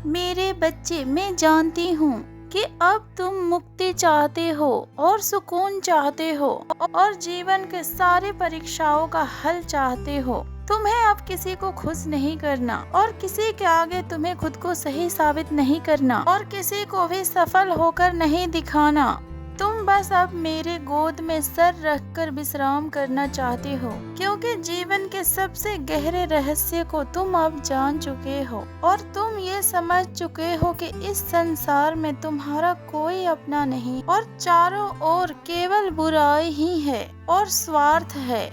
मेरे बच्चे, मैं जानती हूँ कि अब तुम मुक्ति चाहते हो और सुकून चाहते हो और जीवन के सारे परीक्षाओं का हल चाहते हो। तुम्हें अब किसी को खुश नहीं करना और किसी के आगे तुम्हें खुद को सही साबित नहीं करना और किसी को भी सफल होकर नहीं दिखाना। तुम बस अब मेरे गोद में सर रखकर विश्राम करना चाहते हो, क्योंकि जीवन के सबसे गहरे रहस्य को तुम अब जान चुके हो और तुम ये समझ चुके हो कि इस संसार में तुम्हारा कोई अपना नहीं और चारों ओर केवल बुराई ही है और स्वार्थ है।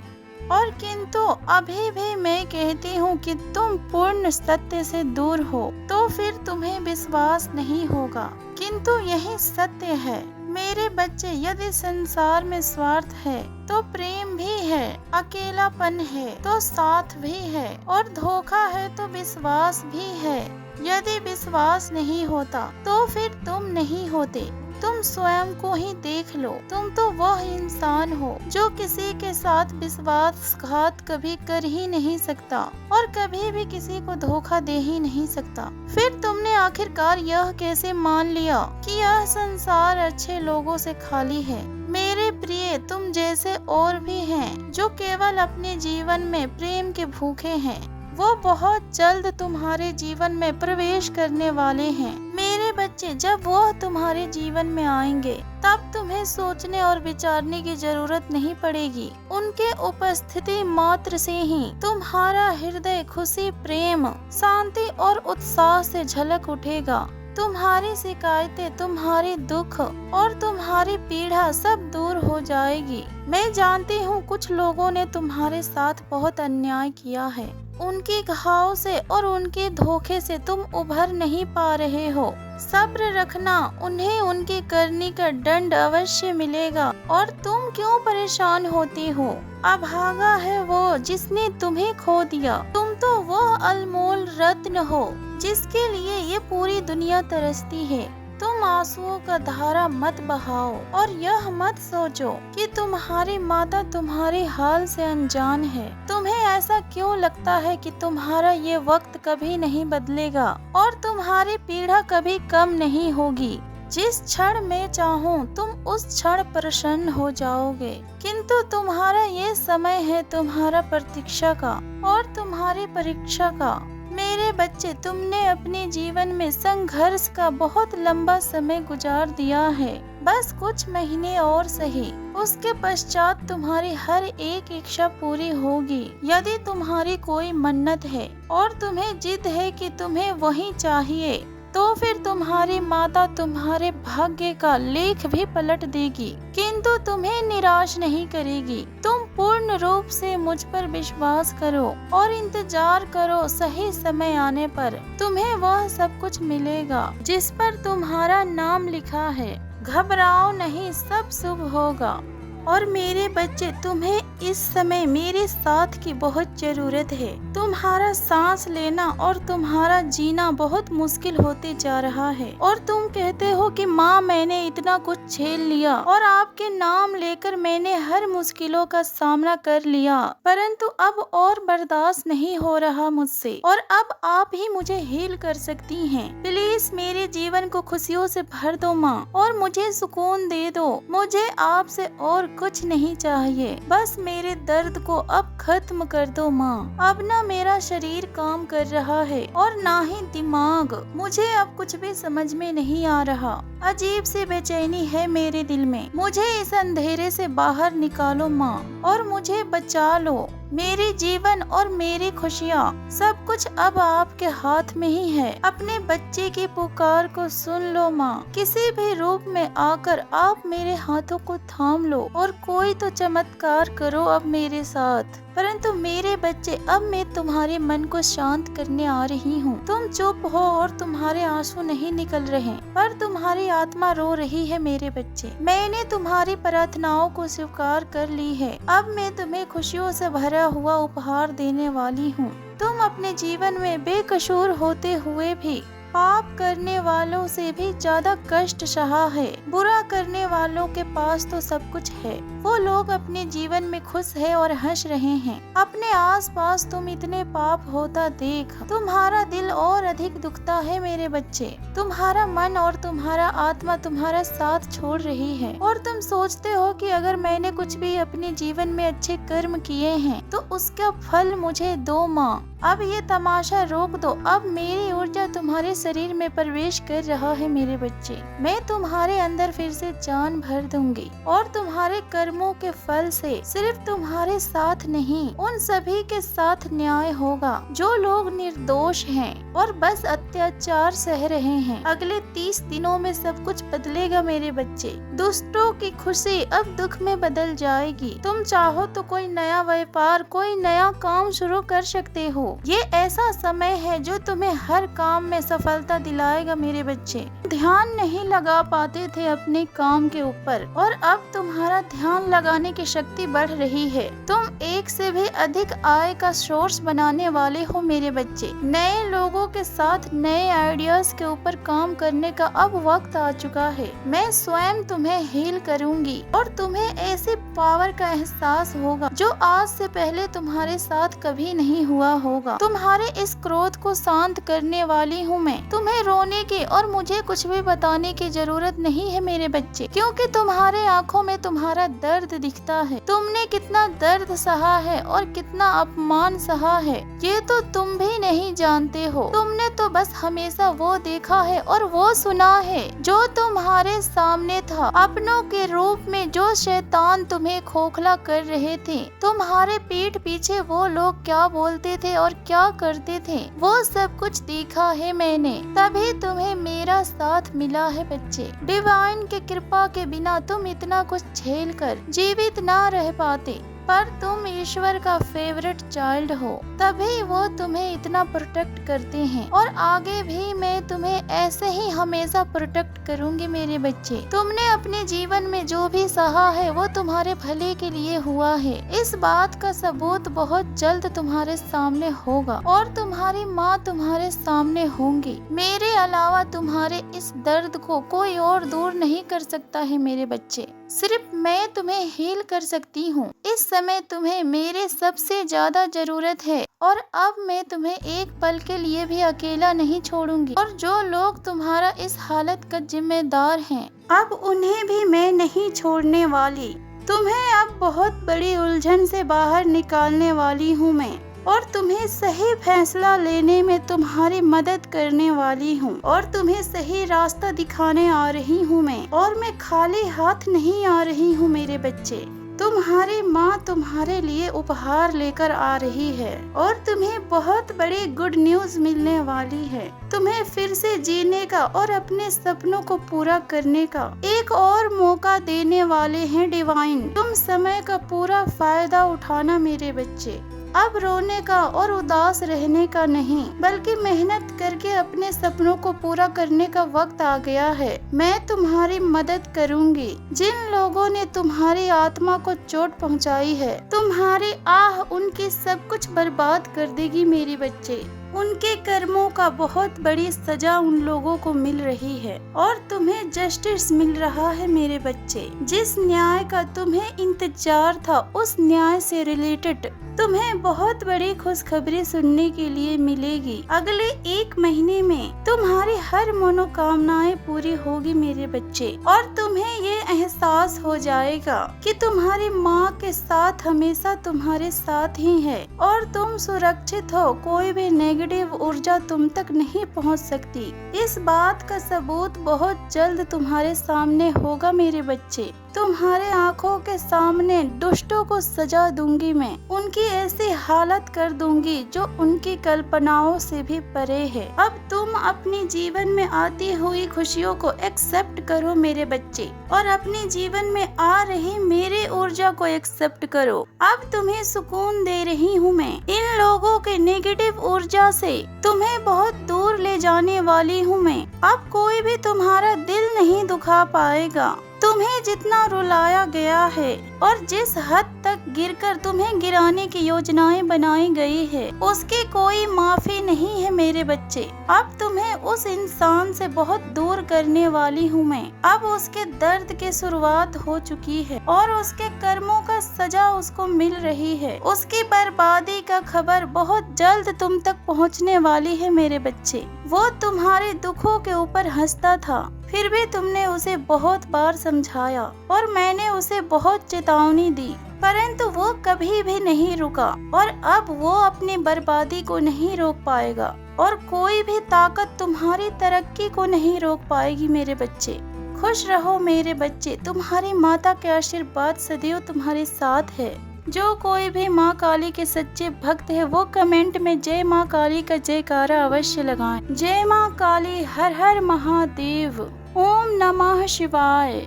और किंतु अभी भी मैं कहती हूँ कि तुम पूर्ण सत्य से दूर हो, तो फिर तुम्हें विश्वास नहीं होगा, किंतु यही सत्य है। मेरे बच्चे, यदि संसार में स्वार्थ है तो प्रेम भी है, अकेलापन है तो साथ भी है और धोखा है तो विश्वास भी है। यदि विश्वास नहीं होता तो फिर तुम नहीं होते। तुम स्वयं को ही देख लो, तुम तो वह इंसान हो जो किसी के साथ विश्वासघात कभी कर ही नहीं सकता और कभी भी किसी को धोखा दे ही नहीं सकता। फिर तुमने आखिरकार यह कैसे मान लिया कि यह संसार अच्छे लोगों से खाली है? मेरे प्रिय, तुम जैसे और भी हैं जो केवल अपने जीवन में प्रेम के भूखे हैं। वो बहुत जल्द तुम्हारे जीवन में प्रवेश करने वाले हैं। मेरे बच्चे, जब वो तुम्हारे जीवन में आएंगे तब तुम्हें सोचने और विचारने की जरूरत नहीं पड़ेगी। उनके उपस्थिति मात्र से ही तुम्हारा हृदय खुशी, प्रेम, शांति और उत्साह से झलक उठेगा। तुम्हारी शिकायतें, तुम्हारे दुख और तुम्हारी पीड़ा सब दूर हो जाएगी। मैं जानती हूँ कुछ लोगों ने तुम्हारे साथ बहुत अन्याय किया है। उनके घाव से और उनके धोखे से तुम उभर नहीं पा रहे हो। सब्र रखना, उन्हें उनके करने का दंड अवश्य मिलेगा। और तुम क्यों परेशान होती हो? अभागा है वो जिसने तुम्हें खो दिया। तुम तो वह अनमोल रत्न हो जिसके लिए ये पूरी दुनिया तरसती है। तुम आंसुओं का धारा मत बहाओ और यह मत सोचो कि तुम्हारी माता तुम्हारे हाल से अनजान है। तुम्हें ऐसा क्यों लगता है कि तुम्हारा ये वक्त कभी नहीं बदलेगा और तुम्हारी पीड़ा कभी कम नहीं होगी? जिस क्षण मैं चाहूँ तुम उस क्षण प्रसन्न हो जाओगे, किंतु तुम्हारा ये समय है तुम्हारा प्रतीक्षा का और तुम्हारी परीक्षा का। मेरे बच्चे, तुमने अपने जीवन में संघर्ष का बहुत लंबा समय गुजार दिया है। बस कुछ महीने और सही, उसके पश्चात तुम्हारी हर एक इच्छा पूरी होगी। यदि तुम्हारी कोई मन्नत है और तुम्हें जिद है कि तुम्हें वही चाहिए, तो फिर तुम्हारी माता तुम्हारे भाग्य का लेख भी पलट देगी, किंतु तुम्हें निराश नहीं करेगी। तुम पूर्ण रूप से मुझ पर विश्वास करो और इंतजार करो। सही समय आने पर तुम्हें वह सब कुछ मिलेगा जिस पर तुम्हारा नाम लिखा है। घबराओ नहीं, सब शुभ होगा। और मेरे बच्चे, तुम्हें इस समय मेरे साथ की बहुत जरूरत है। तुम्हारा सांस लेना और तुम्हारा जीना बहुत मुश्किल होते जा रहा है और तुम कहते हो कि माँ, मैंने इतना कुछ झेल लिया और आपके नाम लेकर मैंने हर मुश्किलों का सामना कर लिया, परंतु अब और बर्दाश्त नहीं हो रहा मुझसे और अब आप ही मुझे हील कर सकती हैं। प्लीज मेरे जीवन को खुशियों से भर दो माँ और मुझे सुकून दे दो। मुझे आपसे और कुछ नहीं चाहिए, बस मेरे दर्द को अब खत्म कर दो माँ। अब ना मेरा शरीर काम कर रहा है और ना ही दिमाग। मुझे अब कुछ भी समझ में नहीं आ रहा। अजीब सी बेचैनी है मेरे दिल में। मुझे इस अंधेरे से बाहर निकालो माँ और मुझे बचा लो। मेरी जीवन और मेरी खुशियाँ सब कुछ अब आपके हाथ में ही है। अपने बच्चे की पुकार को सुन लो माँ। किसी भी रूप में आकर आप मेरे हाथों को थाम लो और कोई तो चमत्कार करो अब मेरे साथ। परंतु मेरे बच्चे, अब मैं तुम्हारे मन को शांत करने आ रही हूँ। तुम चुप हो और तुम्हारे आंसू नहीं निकल रहे, पर तुम्हारी आत्मा रो रही है। मेरे बच्चे, मैंने तुम्हारी प्रार्थनाओं को स्वीकार कर ली है। अब मैं तुम्हें खुशियों से भरा हुआ उपहार देने वाली हूँ। तुम अपने जीवन में बेकसूर होते हुए भी पाप करने वालों से भी ज्यादा कष्ट सहा है। बुरा करने वालों के पास तो सब कुछ है, वो लोग अपने जीवन में खुश है और हंस रहे हैं। अपने आसपास तुम इतने पाप होता देख तुम्हारा दिल और अधिक दुखता है मेरे बच्चे। तुम्हारा मन और तुम्हारा आत्मा तुम्हारा साथ छोड़ रही है और तुम सोचते हो कि अगर मैंने कुछ भी अपने जीवन में अच्छे कर्म किए हैं तो उसका फल मुझे दो माँ। अब ये तमाशा रोक दो। अब मेरी ऊर्जा तुम्हारे शरीर में प्रवेश कर रहा है मेरे बच्चे। मैं तुम्हारे अंदर फिर से जान भर दूंगी और तुम्हारे कर्मों के फल से सिर्फ तुम्हारे साथ नहीं उन सभी के साथ न्याय होगा जो लोग निर्दोष हैं और बस अत्याचार सह रहे हैं। अगले 30 दिनों में सब कुछ बदलेगा मेरे बच्चे। दुष्टों की खुशी अब दुख में बदल जाएगी। तुम चाहो तो कोई नया व्यापार कोई नया काम शुरू कर सकते हो। ये ऐसा समय है जो तुम्हें हर काम में सफलता दिलाएगा मेरे बच्चे। ध्यान नहीं लगा पाते थे अपने काम के ऊपर और अब तुम्हारा ध्यान लगाने की शक्ति बढ़ रही है। तुम एक से भी अधिक आय का सोर्स बनाने वाले हो मेरे बच्चे। नए लोगों के साथ नए आइडियाज के ऊपर काम करने का अब वक्त आ चुका है। मैं स्वयं तुम्हें हील करूंगी और तुम्हें ऐसी पावर का एहसास होगा जो आज से पहले तुम्हारे साथ कभी नहीं हुआ होगा। तुम्हारे इस क्रोध को शांत करने वाली हूँ मैं। तुम्हें रोने की और मुझे कुछ भी बताने की जरूरत नहीं है मेरे बच्चे, क्योंकि तुम्हारे आँखों में तुम्हारा दर्द दिखता है। तुमने कितना दर्द सहा है और कितना अपमान सहा है ये तो तुम भी नहीं जानते हो। तुमने तो बस हमेशा वो देखा है और वो सुना है जो तुम्हारे सामने था। अपनों के रूप में जो शैतान तुम्हें खोखला कर रहे थे। तुम्हारे पीठ पीछे वो लोग क्या बोलते थे और क्या करते थे वो सब कुछ देखा है मैंने। तभी तुम्हें मेरा साथ मिला है बच्चे। डिवाइन की कृपा के बिना तुम इतना कुछ झेल कर जीवित ना रह पाते, पर तुम ईश्वर का फेवरेट चाइल्ड हो तभी वो तुम्हें इतना प्रोटेक्ट करते हैं और आगे भी मैं तुम्हें ऐसे ही हमेशा प्रोटेक्ट करूंगी मेरे बच्चे। तुमने अपने जीवन में जो भी सहा है वो तुम्हारे भले के लिए हुआ है। इस बात का सबूत बहुत जल्द तुम्हारे सामने होगा और तुम्हारी माँ तुम्हारे सामने होंगी। मेरे अलावा तुम्हारे इस दर्द को कोई और दूर नहीं कर सकता है मेरे बच्चे। सिर्फ मैं तुम्हें हील कर सकती हूँ। इस समय तुम्हें मेरे सबसे ज्यादा जरूरत है और अब मैं तुम्हें एक पल के लिए भी अकेला नहीं छोड़ूंगी। और जो लोग तुम्हारा इस हालत का जिम्मेदार हैं, अब उन्हें भी मैं नहीं छोड़ने वाली। तुम्हें अब बहुत बड़ी उलझन से बाहर निकालने वाली हूँ मैं और तुम्हें सही फैसला लेने में तुम्हारी मदद करने वाली हूँ और तुम्हें सही रास्ता दिखाने आ रही हूँ मैं। और मैं खाली हाथ नहीं आ रही हूँ मेरे बच्चे। तुम्हारी माँ तुम्हारे लिए उपहार लेकर आ रही है और तुम्हें बहुत बड़ी गुड न्यूज मिलने वाली है। तुम्हें फिर से जीने का और अपने सपनों को पूरा करने का एक और मौका देने वाले हैं डिवाइन। तुम समय का पूरा फायदा उठाना मेरे बच्चे। अब रोने का और उदास रहने का नहीं, बल्कि मेहनत करके अपने सपनों को पूरा करने का वक्त आ गया है। मैं तुम्हारी मदद करूंगी। जिन लोगों ने तुम्हारी आत्मा को चोट पहुंचाई है, तुम्हारी आह उनकी सब कुछ बर्बाद कर देगी मेरे बच्चे। उनके कर्मों का बहुत बड़ी सजा उन लोगों को मिल रही है और तुम्हें जस्टिस मिल रहा है मेरे बच्चे। जिस न्याय का तुम्हें इंतजार था उस न्याय से रिलेटेड तुम्हें बहुत बड़ी खुशखबरी सुनने के लिए मिलेगी। अगले 1 महीने में तुम्हारी हर मनोकामनाएं पूरी होगी मेरे बच्चे और तुम्हें ये एहसास हो जाएगा कि तुम्हारी माँ के साथ हमेशा तुम्हारे साथ ही है और तुम सुरक्षित हो। कोई भी नेगेटिव ऊर्जा तुम तक नहीं पहुँच सकती। इस बात का सबूत बहुत जल्द तुम्हारे सामने होगा मेरे बच्चे। तुम्हारे आँखों के सामने दुष्टों को सजा दूंगी मैं। उनकी ऐसी हालत कर दूंगी जो उनकी कल्पनाओं से भी परे है। अब तुम अपने जीवन में आती हुई खुशियों को एक्सेप्ट करो मेरे बच्चे और अपने जीवन में आ रही मेरे ऊर्जा को एक्सेप्ट करो। अब तुम्हें सुकून दे रही हूँ मैं। इन लोगों के नेगेटिव ऊर्जा से तुम्हें बहुत दूर ले जाने वाली हूँ मैं। अब कोई भी तुम्हारा दिल नहीं दुखा पाएगा। तुम्हें जितना रुलाया गया है और जिस हद तक गिरकर तुम्हें गिराने की योजनाएं बनाई गई है, उसकी कोई माफी नहीं है मेरे बच्चे। अब तुम्हें उस इंसान से बहुत दूर करने वाली हूँ मैं। अब उसके दर्द की शुरुआत हो चुकी है और उसके कर्मों का सजा उसको मिल रही है। उसकी बर्बादी का खबर बहुत जल्द तुम तक पहुँचने वाली है मेरे बच्चे। वो तुम्हारे दुखों के ऊपर हंसता था, फिर भी तुमने उसे बहुत बार समझाया और मैंने उसे बहुत चेतावनी दी, परंतु वो कभी भी नहीं रुका और अब वो अपनी बर्बादी को नहीं रोक पाएगा और कोई भी ताकत तुम्हारी तरक्की को नहीं रोक पाएगी मेरे बच्चे। खुश रहो मेरे बच्चे, तुम्हारी माता के आशीर्वाद सदैव तुम्हारे साथ है। जो कोई भी माँ काली के सच्चे भक्त है वो कमेंट में जय माँ काली का जयकारा अवश्य लगाएं। जय माँ काली, हर हर महादेव, ओम नमः शिवाय।